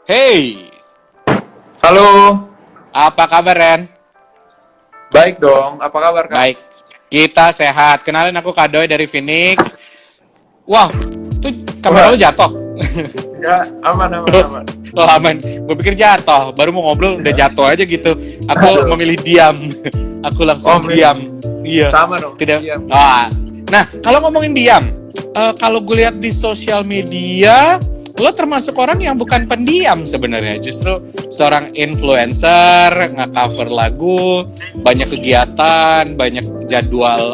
Hey, Halo, apa kabar Ren? baik dong. Apa kabar Kak? Baik, kita sehat. Kenalin aku Kadoy dari Phoenix. Wah, tuh kamera Wah, lu jatuh. ya aman, aman, aman. Oh aman, gue pikir jatuh. Baru mau ngobrol udah jatuh aja gitu. Aku Aduh. memilih diam. Aku langsung diam. Iya, Sama dong. tidak. Iya. Nah, kalau ngomongin diam, kalau gue lihat di sosial media, lo termasuk orang yang bukan pendiam sebenarnya. Justru seorang influencer, nge-cover lagu, banyak kegiatan, banyak jadwal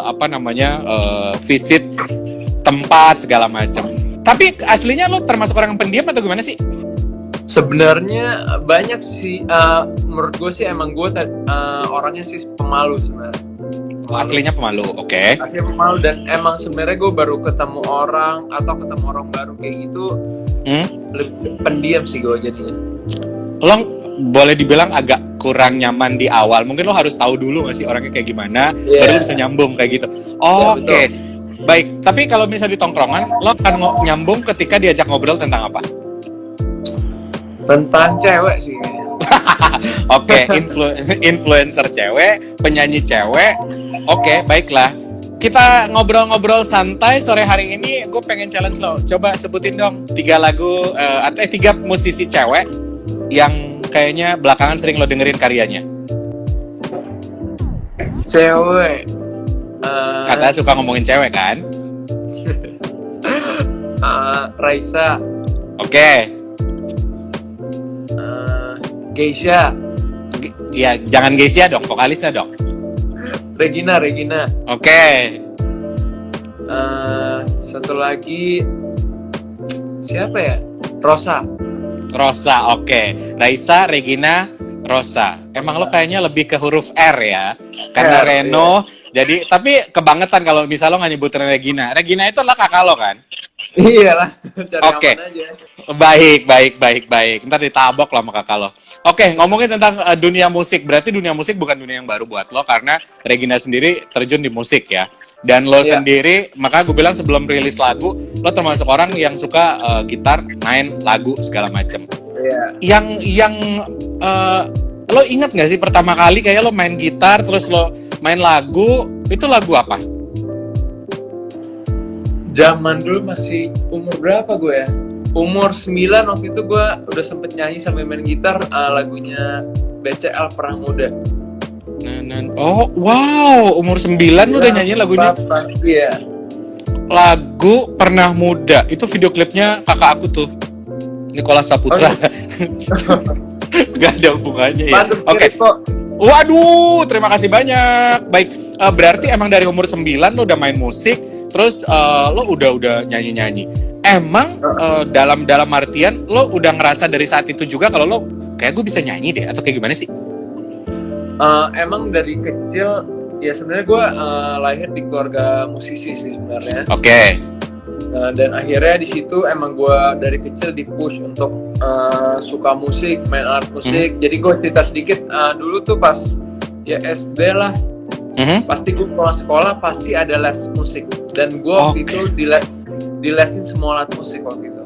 visit tempat segala macam. Tapi aslinya lo termasuk orang yang pendiam atau gimana sih? Sebenarnya banyak sih. Menurut gue sih emang gue orangnya sih pemalu sebenarnya. Aslinya pemalu, oke. Aslinya pemalu dan emang sebenarnya gue baru ketemu orang atau ketemu orang baru kayak gitu lebih pendiam sih gue jadinya. Lo boleh dibilang agak kurang nyaman di awal. Mungkin lo harus tahu dulu nggak sih orangnya kayak gimana, baru lo bisa nyambung kayak gitu. Oke, betul. baik. Tapi kalau misalnya di tongkrongan, lo akan nyambung ketika diajak ngobrol tentang apa? Tentang cewek sih. Oke, influencer cewek, penyanyi cewek. Oke, baiklah. Kita ngobrol-ngobrol santai sore hari ini. Gue pengen challenge lo. Coba sebutin dong 3 lagu atau 3 musisi cewek yang kayaknya belakangan sering lo dengerin karyanya. Cewek. Katanya suka ngomongin cewek kan? Raisa, Oke. Geisha, Ya, jangan Geisha dong, vokalisnya dong. Regina. Oke. Satu lagi siapa ya? Rosa. Rosa, oke. Raisa, Regina, Rosa. Emang lo kayaknya lebih ke huruf R ya? Karena R, Reno. Jadi, tapi kebangetan kalau misal lo nggak nyebutin Regina. Regina itu adalah kakak lo kan? Iyalah, cari Oke. aman aja. Baik. Ntar ditabok lah sama kakak lo. Oke, ngomongin tentang dunia musik. Berarti dunia musik bukan dunia yang baru buat lo. Karena Regina sendiri terjun di musik ya. Dan lo Iya. sendiri, maka gue bilang sebelum rilis lagu, lo termasuk orang yang suka gitar, main lagu, segala macem. Iya. Yang lo inget gak sih pertama kali kayak lo main gitar, terus lo main lagu, itu lagu apa? Zaman dulu masih umur berapa gue ya? Umur 9 waktu itu gue udah sempet nyanyi sambil main gitar lagunya BCL Perang Muda. Oh, wow, umur 9 lo udah nyanyi lagunya? Iya. Lagu Pernah Muda, itu video klipnya kakak aku tuh, Nicholas Saputra. Gak ada hubungannya ya. Oke. Waduh, terima kasih banyak. Baik, berarti emang dari umur 9 lo udah main musik, terus lo udah nyanyi-nyanyi. Emang dalam artian lo udah ngerasa dari saat itu juga kalau lo kayak gue bisa nyanyi deh, atau kayak gimana sih? Emang dari kecil ya sebenarnya gue lahir di keluarga musisi sih sebenarnya. Oke. Dan akhirnya di situ emang gue dari kecil di-push untuk suka musik, main alat musik. Jadi gue cerita sedikit, dulu tuh pas ya SD lah, pasti gue pulang sekolah pasti ada les musik. Dan gue waktu itu dilesin semua alat musik waktu itu.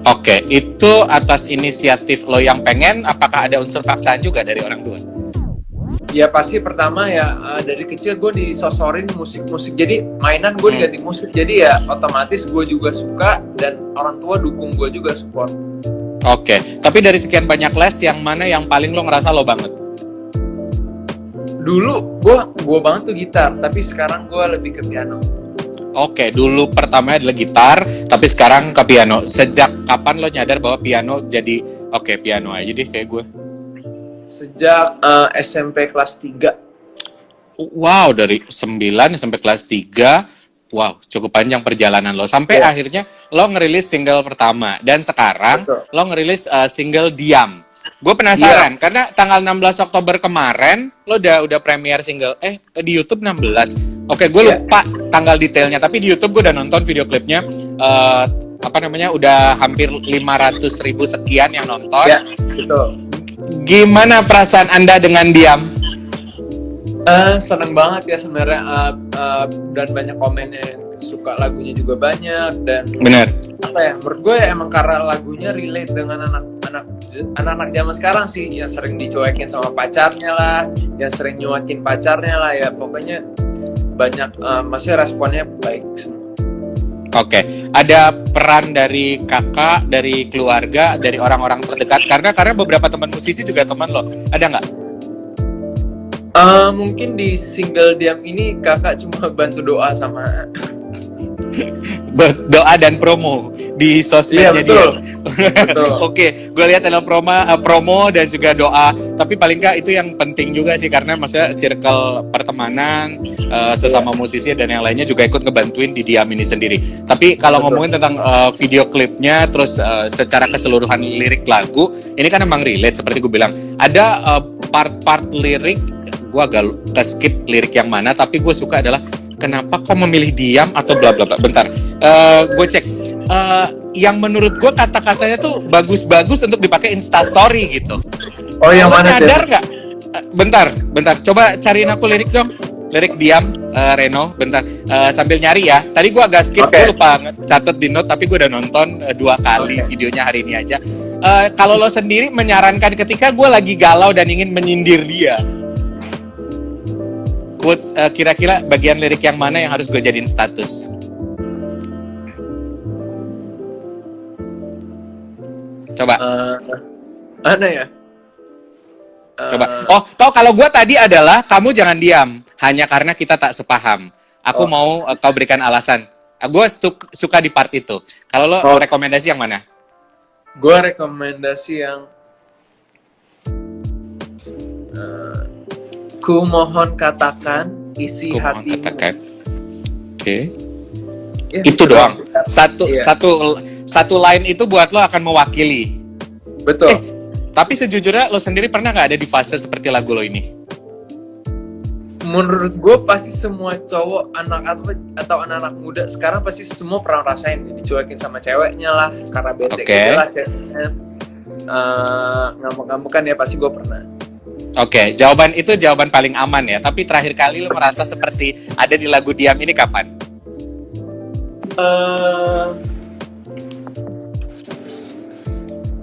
Oke, itu atas inisiatif lo yang pengen, apakah ada unsur paksaan juga dari orang tua? Ya pasti pertama ya dari kecil gue disosorin musik-musik, jadi mainan gue diganti musik, jadi ya otomatis gue juga suka dan orang tua dukung gue juga support. Oke, tapi dari sekian banyak les, yang mana yang paling lo ngerasa lo banget? Dulu gue banget tuh gitar, tapi sekarang gue lebih ke piano. Oke, dulu pertama adalah gitar, tapi sekarang ke piano. Sejak kapan lo nyadar bahwa piano jadi oke, piano aja deh kayak gue? Sejak SMP kelas 3. Wow, dari 9 sampai kelas 3. Wow, cukup panjang perjalanan lo. Sampai akhirnya lo ngerilis single pertama. Dan sekarang lo ngerilis single Diam. Gue penasaran, karena tanggal 16 Oktober kemarin lo udah premiere single. Di YouTube 16. Oke, gue lupa tanggal detailnya. Tapi di YouTube gue udah nonton video klipnya. Udah hampir 500.000 sekian yang nonton. Ya, betul. Gimana perasaan Anda dengan Diam? Seneng banget ya sebenarnya, dan banyak komen yang suka lagunya juga banyak, dan Bener. apa ya? Menurut gue ya emang karena lagunya relate dengan anak-anak zaman sekarang sih, yang sering dicuekin sama pacarnya lah, yang sering nyuakin pacarnya lah ya. Pokoknya banyak masih responnya baik semua. Oke, ada peran dari kakak, dari keluarga, dari orang-orang terdekat, karena beberapa teman musisi juga teman lo, ada nggak? Mungkin di single Diam ini kakak cuma bantu doa sama doa dan promo di sosmednya dia. Betul. Oke, gue lihat ada promo dan juga doa. Tapi paling nggak itu yang penting juga sih, karena maksudnya circle pertemanan sesama musisi dan yang lainnya juga ikut ngebantuin di Diam ini sendiri. Tapi kalau ngomongin tentang video klipnya, terus secara keseluruhan lirik lagu, ini kan emang relate seperti gue bilang. Ada part-part lirik, gue agak skip lirik yang mana, tapi gue suka adalah kenapa kau memilih diam atau bla bla bla. Bentar, gue cek. Yang menurut gue kata-katanya tuh bagus-bagus untuk dipakai Instastory gitu. Oh, yang mana? Nyadar nggak? Bentar. Coba cariin aku lirik dong. Lirik diam, Reno. Bentar. Sambil nyari ya. Tadi gue agak skip, gue lupa catat di note. Tapi gue udah nonton 2 kali videonya hari ini aja. Kalau lo sendiri menyarankan ketika gue lagi galau dan ingin menyindir dia, quotes, kira-kira bagian lirik yang mana yang harus gue jadiin status? Coba. Mana ya? Coba. Oh, tau kalau gue tadi adalah kamu jangan diam hanya karena kita tak sepaham. Aku mau kau berikan alasan. Gue suka di part itu. Kalau lo rekomendasi yang mana? Gue rekomendasi yang ku mohon katakan isi hatimu. Oke. Ya, itu doang. Satu line itu buat lo akan mewakili. Betul. Tapi sejujurnya lo sendiri pernah nggak ada di fase seperti lagu lo ini? Menurut gue pasti semua cowok atau anak-anak muda sekarang pasti semua pernah rasain dicuekin sama ceweknya lah, karena bete gitu lah ceweknya. Ngamuk-ngamukan ya pasti gue pernah. Oke, jawaban itu jawaban paling aman ya. Tapi terakhir kali lo merasa seperti ada di lagu Diam ini kapan?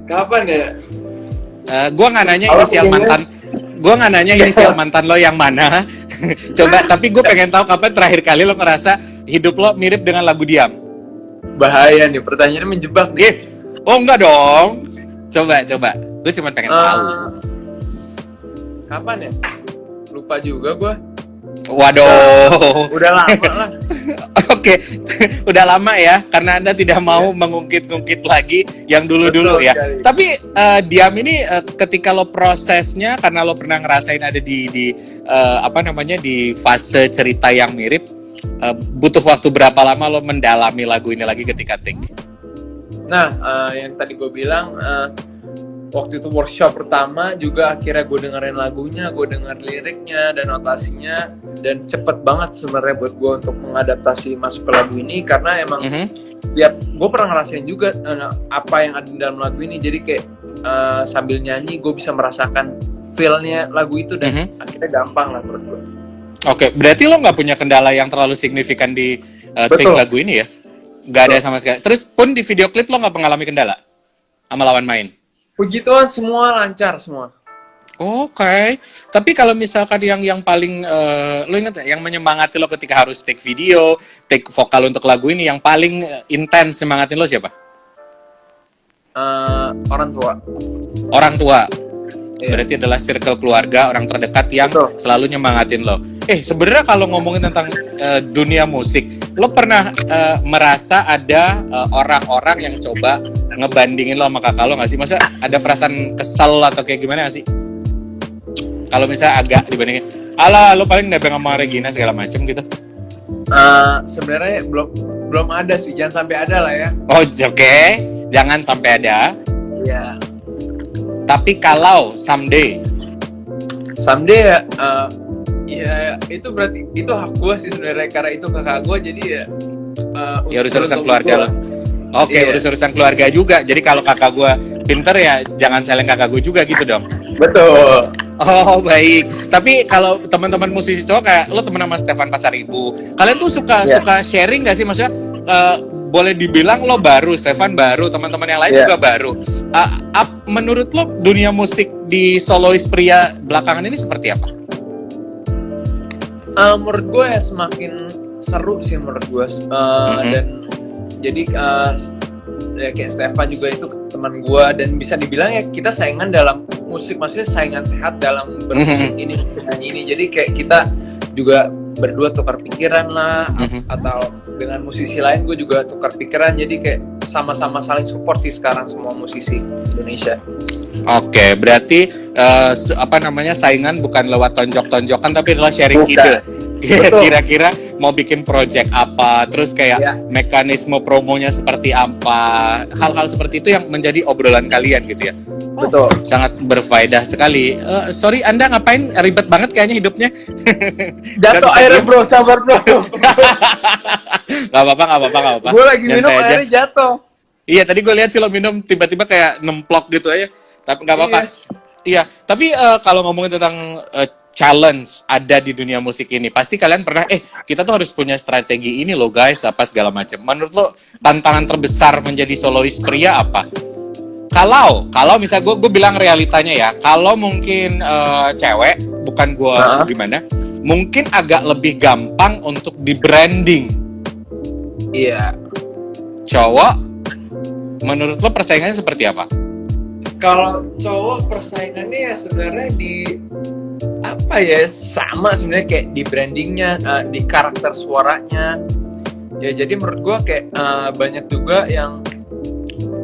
Kapan ya? Gue nggak nanya inisial mantan. Gue nggak nanya inisial mantan lo yang mana. Coba, tapi gue pengen tahu kapan terakhir kali lo ngerasa hidup lo mirip dengan lagu Diam. Bahaya nih, pertanyaannya menjebak nih. Oh enggak dong. Coba. Gue cuma pengen tahu. Kapan ya? Lupa juga gue. Waduh. Udah lama lah. Oke, udah lama ya, karena Anda tidak mau mengungkit-ungkit lagi yang dulu-dulu ya. Sekali. Tapi Diam ini ketika lo prosesnya, karena lo pernah ngerasain ada di fase cerita yang mirip, butuh waktu berapa lama lo mendalami lagu ini lagi ketika take? Nah, yang tadi gue bilang, waktu itu workshop pertama juga akhirnya gue dengerin lagunya, gue denger liriknya dan notasinya, dan cepet banget sebenarnya buat gue untuk mengadaptasi masuk ke lagu ini, karena emang ya gue pernah ngerasain juga apa yang ada di dalam lagu ini, jadi kayak sambil nyanyi gue bisa merasakan feel-nya lagu itu dan akhirnya gampang lah menurut gue. Oke, berarti lo nggak punya kendala yang terlalu signifikan di take lagu ini ya? Nggak ada sama sekali. Terus pun di video klip lo nggak mengalami kendala sama lawan main? Puji Tuhan semua lancar semua. Oke. Tapi kalau misalkan yang paling lo ingat yang menyemangati lo ketika harus take video, take vokal untuk lagu ini, yang paling intens semangatin lo siapa? Orang tua. Orang tua. Berarti adalah circle keluarga, orang terdekat yang selalu nyemangatin lo. Sebenarnya kalau ngomongin tentang dunia musik, lo pernah merasa ada orang-orang yang coba ngebandingin lo sama kakak lo nggak sih? Masa ada perasaan kesal atau kayak gimana nggak sih? Kalau misalnya agak dibandingin, alah lo paling nebeng sama Regina segala macem gitu. Sebenarnya belum ada sih, jangan sampai ada lah ya. Oh oke. Jangan sampai ada. Iya. Tapi kalau someday ya itu berarti itu hak gue sih sebenarnya, karena itu kakak gue, jadi ya urusan keluarga lo. Oke, urusan keluarga juga. Jadi kalau kakak gue pinter ya jangan seleng kakak gue juga gitu dong. Betul. Oh baik. Tapi kalau teman-teman musisi cowok kayak lo temen sama Stefan Pasaribu, kalian tuh suka sharing nggak sih, maksudnya boleh dibilang lo baru, Stefan baru, teman-teman yang lain juga baru. Menurut lo dunia musik di solois pria belakangan ini seperti apa? Menurut gue ya semakin seru sih menurut gue. Dan jadi ya kayak Stefan juga itu teman gue, dan bisa dibilang ya kita saingan dalam musik, maksudnya saingan sehat dalam bermusik ini, nyanyi ini. Jadi kayak kita juga berdua tukar pikiran lah, atau dengan musisi lain gue juga tukar pikiran. Jadi kayak sama-sama saling support sih sekarang semua musisi Indonesia. Oke, berarti saingan bukan lewat tonjok-tonjokan tapi adalah sharing ide. Kira-kira mau bikin project apa, terus kayak mekanisme promonya seperti apa, hal-hal seperti itu yang menjadi obrolan kalian gitu ya. Betul. Sangat berfaedah sekali. Sorry, Anda ngapain? Ribet banget kayaknya hidupnya. Jatuh air bro, sabar bro. Gak apa-apa. Gue lagi minum airnya jatuh. Iya, tadi gue lihat sih lo minum tiba-tiba kayak nemplok gitu aja. Tapi nggak apa-apa. Iya. Tapi kalau ngomongin tentang challenge ada di dunia musik ini, pasti kalian pernah kita tuh harus punya strategi ini loh guys, apa segala macam. Menurut lo tantangan terbesar menjadi solois pria apa? Kalau misal gue bilang realitanya ya, kalau mungkin cewek, bukan gue gimana, mungkin agak lebih gampang untuk di branding. Iya. Cowok, menurut lo persaingannya seperti apa? Kalau cowok persaingannya ya sebenarnya sama sebenarnya, kayak di brandingnya, di karakter suaranya. Ya jadi menurut gue kayak banyak juga yang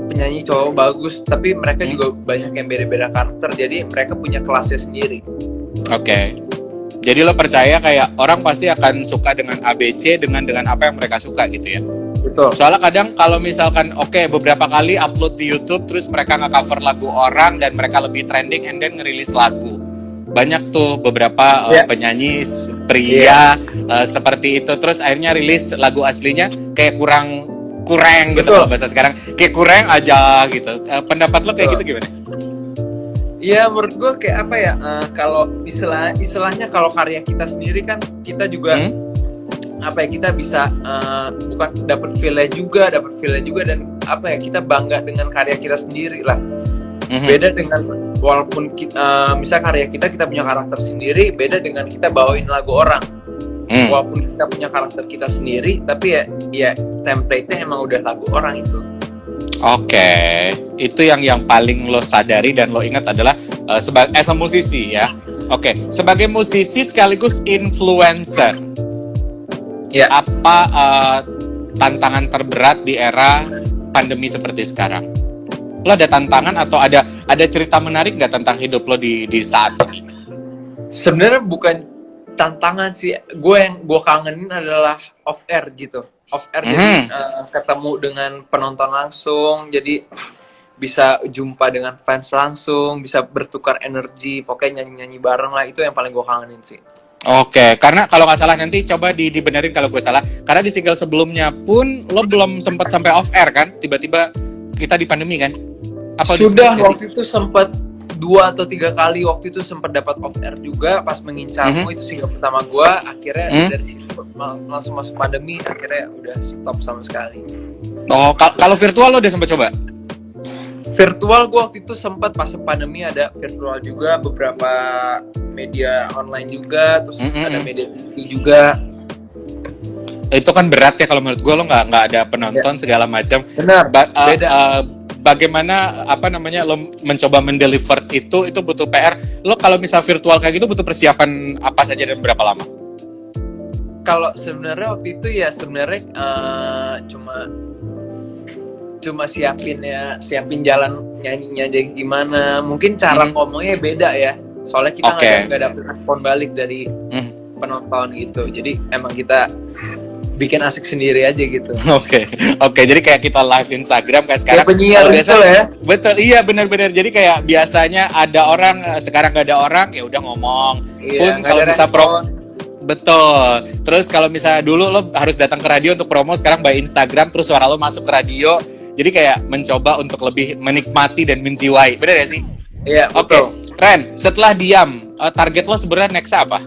penyanyi cowok bagus, tapi mereka juga banyak yang beda-beda karakter. Jadi mereka punya kelasnya sendiri. Oke. Jadi lo percaya kayak orang pasti akan suka dengan ABC dengan apa yang mereka suka gitu ya? Betul. Soalnya kadang kalau misalkan beberapa kali upload di YouTube terus mereka nge-cover lagu orang dan mereka lebih trending and then ngerilis lagu. Banyak tuh beberapa penyanyi pria seperti itu, terus akhirnya rilis lagu aslinya kayak kurang gitu kalau bahasa sekarang, kayak kurang aja gitu. Pendapat lo kayak gitu gimana? Iya, menurut gue kayak apa ya, kalau istilahnya kalau karya kita sendiri kan kita juga kita bisa bukan dapat feel-nya juga dan kita bangga dengan karya kita sendiri lah. Beda dengan walaupun kita misal karya kita punya karakter sendiri, beda dengan kita bawain lagu orang. Walaupun kita punya karakter kita sendiri, tapi ya template-nya emang udah lagu orang itu. Oke, itu yang paling lo sadari dan lo ingat adalah sebagai musisi ya. Oke, sebagai musisi sekaligus influencer. Ya, apa tantangan terberat di era pandemi seperti sekarang? Lo ada tantangan atau ada cerita menarik nggak tentang hidup lo di saat ini? Sebenarnya bukan tantangan sih, gue kangenin adalah off air gitu. Off air jadi ketemu dengan penonton langsung, jadi bisa jumpa dengan fans langsung, bisa bertukar energi, pokoknya nyanyi bareng lah, itu yang paling gue kangenin sih. Oke, karena kalau nggak salah nanti coba dibenerin kalau gue salah, karena di single sebelumnya pun lo belum sempat sampai off air kan, tiba-tiba kita di pandemi kan? Apa sudah waktu itu sempat 2 atau 3 kali, waktu itu sempat dapat off air juga pas Mengincarmu, itu single pertama gue, akhirnya dari situ langsung masuk pandemi, akhirnya udah stop sama sekali. Oh, kalau virtual lo udah sempat coba? Virtual gue waktu itu sempat pas pandemi ada virtual juga, beberapa media online juga, terus ada media TV juga. Itu kan berat ya kalau menurut gue, lo nggak ada penonton segala macam. Benar. Beda. Bagaimana lo mencoba mendeliver itu butuh PR. Lo kalau misal virtual kayak gitu butuh persiapan apa saja dan berapa lama? Kalau sebenarnya waktu itu ya sebenarnya cuma siapin jalan nyanyinya aja gimana. Mungkin cara ngomongnya beda ya. Soalnya kita nggak dapet respon balik dari penonton gitu. Jadi emang kita bikin asik sendiri aja gitu. Oke. Jadi kayak kita live Instagram kayak sekarang. Kayak penyiar gitu ya. Betul, iya benar-benar. Jadi kayak biasanya ada orang, sekarang nggak ada orang, ya udah ngomong. Iya, pun kalau bisa betul. Terus kalau misalnya dulu lo harus datang ke radio untuk promo, sekarang by Instagram, terus suara lo masuk ke radio. Jadi kayak mencoba untuk lebih menikmati dan menjiwai. Benar ya sih? Iya, betul. Ren, setelah Diam, target lo sebenarnya next apa?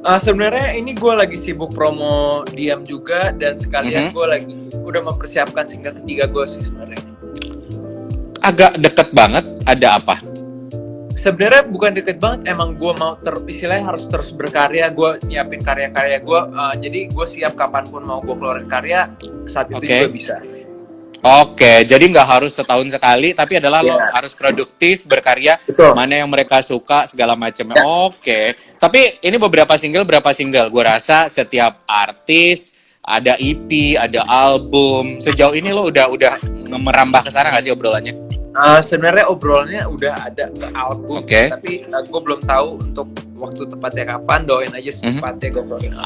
Sebenarnya ini gue lagi sibuk promo Diam juga, dan sekalian gue lagi udah mempersiapkan single ketiga gue sih sebenarnya. Agak deket banget, ada apa? Sebenarnya bukan deket banget, emang gue mau istilahnya harus terus berkarya, gue nyiapin karya-karya gue, jadi gue siap kapanpun mau gue keluarin karya, saat itu juga bisa. Oke, jadi nggak harus setahun sekali, tapi adalah lo harus produktif, berkarya, mana yang mereka suka, segala macamnya. Oke, tapi ini berapa single? Gue rasa setiap artis ada EP, ada album. Sejauh ini lo udah merambah ke sana nggak sih obrolannya? Sebenarnya obrolannya udah ada ke album, tapi gue belum tahu untuk waktu tepatnya kapan. Doain aja secepatnya gue keluarin album.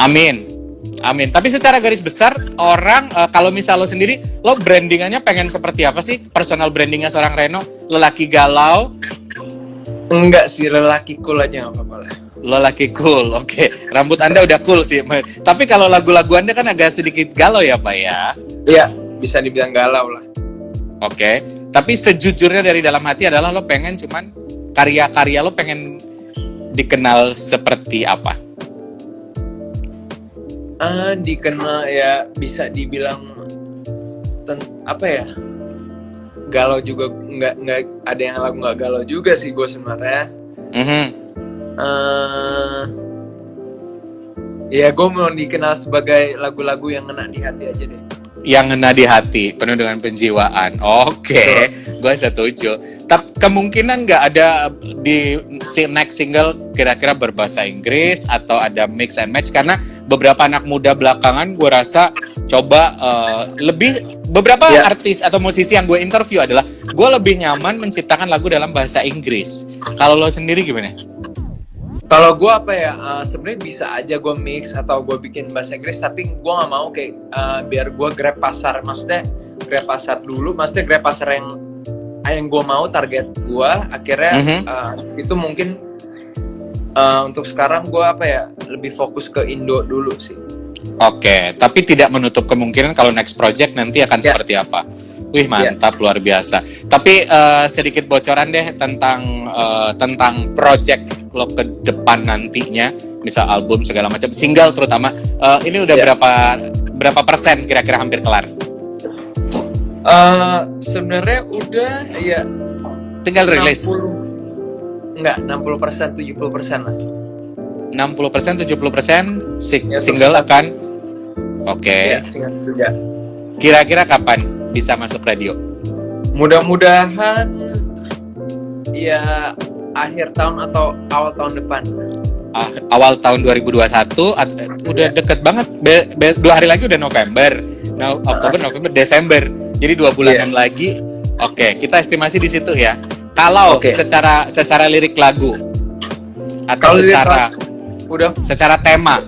Amin. Tapi secara garis besar orang kalau misal lo sendiri, lo brandingannya pengen seperti apa sih? Personal brandingnya seorang Reno, lelaki galau? Enggak sih, lelaki cool aja nggak apa-apa lah. Lelaki cool, oke. Rambut Anda udah cool sih. Tapi kalau lagu-lagu Anda kan agak sedikit galau ya Pak ya? Iya, bisa dibilang galau lah. Oke. Tapi sejujurnya dari dalam hati adalah lo pengen cuman karya-karya lo pengen dikenal seperti apa? Dikenal ya bisa dibilang apa ya, galau juga nggak ada yang lagu nggak galau juga sih gue sebenarnya. Ya gue mau dikenal sebagai lagu-lagu yang ngena di hati aja deh. Yang ngena di hati, penuh dengan penjiwaan. Oke, gue setuju. Tapi kemungkinan nggak ada di next single kira-kira berbahasa Inggris atau ada mix and match, karena beberapa anak muda belakangan gue rasa coba beberapa artis atau musisi yang gue interview adalah gue lebih nyaman menciptakan lagu dalam bahasa Inggris. Kalau lo sendiri gimana? Kalau gue apa ya, sebenarnya bisa aja gue mix atau gue bikin bahasa Inggris, tapi gue nggak mau kayak biar gue grab pasar, maksudnya grab pasar dulu, maksudnya grab pasar yang gue mau, target gue, akhirnya itu mungkin untuk sekarang gue apa ya, lebih fokus ke Indo dulu sih. Oke, tapi tidak menutup kemungkinan kalau next project nanti akan seperti apa. Wih mantap, luar biasa. Tapi sedikit bocoran deh tentang project lo ke depan nantinya, misal album segala macam, single terutama. Ini udah berapa persen kira-kira hampir kelar? Sebenarnya udah ya. Tinggal rilis. 60%, 70% lah. 60%, 70% single akan. Oke. Ya. Kira-kira kapan bisa masuk radio? Mudah-mudahan ya akhir tahun atau awal tahun depan. Awal tahun 2021 udah deket banget. 2 hari lagi udah November. Oktober, November, Desember. Jadi 2 bulanan lagi. Oke, kita estimasi di situ ya. Kalau secara lirik lagu atau secara tema.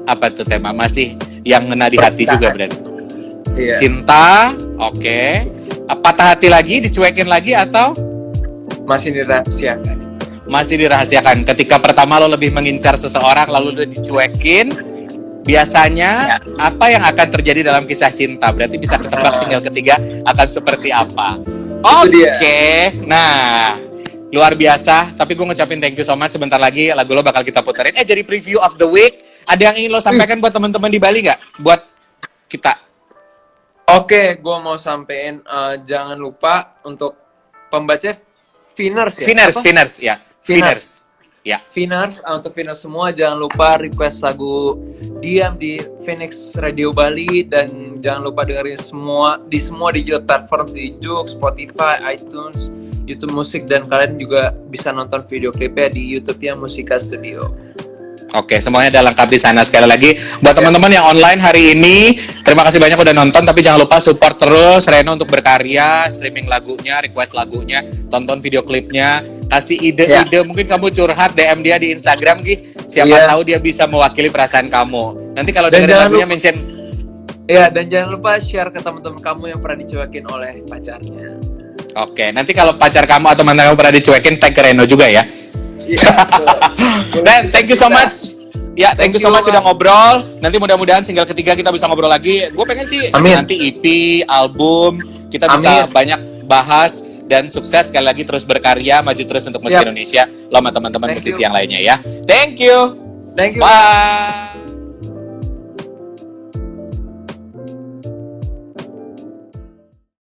Apa tuh tema? Masih yang ngena di hati juga berarti. Cinta, patah hati lagi, dicuekin lagi atau masih dirahasiakan? Masih dirahasiakan. Ketika pertama lo lebih mengincar seseorang lalu lo dicuekin, biasanya apa yang akan terjadi dalam kisah cinta? Berarti bisa ketebak single ketiga akan seperti apa? Oke. Nah, luar biasa. Tapi gue ngucapin thank you so much. Sebentar lagi lagu lo bakal kita puterin. Jadi preview of the week. Ada yang ingin lo sampaikan buat teman-teman di Bali nggak? Buat kita. Oke, gue mau sampein jangan lupa untuk pembaca Finers ya. Finers, untuk Finers semua jangan lupa request lagu Diam di Phoenix Radio Bali, dan jangan lupa dengerin semua digital platform, di Joox, Spotify, iTunes, YouTube Musik, dan kalian juga bisa nonton video klipnya di YouTube-nya Musika Studio. Oke, semuanya udah lengkap di sana. Sekali lagi buat teman-teman yang online hari ini, terima kasih banyak udah nonton, tapi jangan lupa support terus Reno untuk berkarya, streaming lagunya, request lagunya, tonton video klipnya, kasih ide-ide, mungkin kamu curhat DM dia di Instagram siapa tahu dia bisa mewakili perasaan kamu. Nanti kalau dengerin lagunya mention. Dan jangan lupa share ke teman-teman kamu yang pernah dicuekin oleh pacarnya. Oke, nanti kalau pacar kamu atau mantan kamu pernah dicuekin, tag ke Reno juga ya. Dan thank you so much. Ya, thank you so much sudah ngobrol. Nanti mudah-mudahan single ketiga kita bisa ngobrol lagi. Gue pengen sih nanti EP, album, kita bisa banyak bahas, dan sukses sekali lagi, terus berkarya, maju terus untuk musik Indonesia. Lo sama teman-teman musisi yang lainnya ya. Thank you. Thank you. Bye.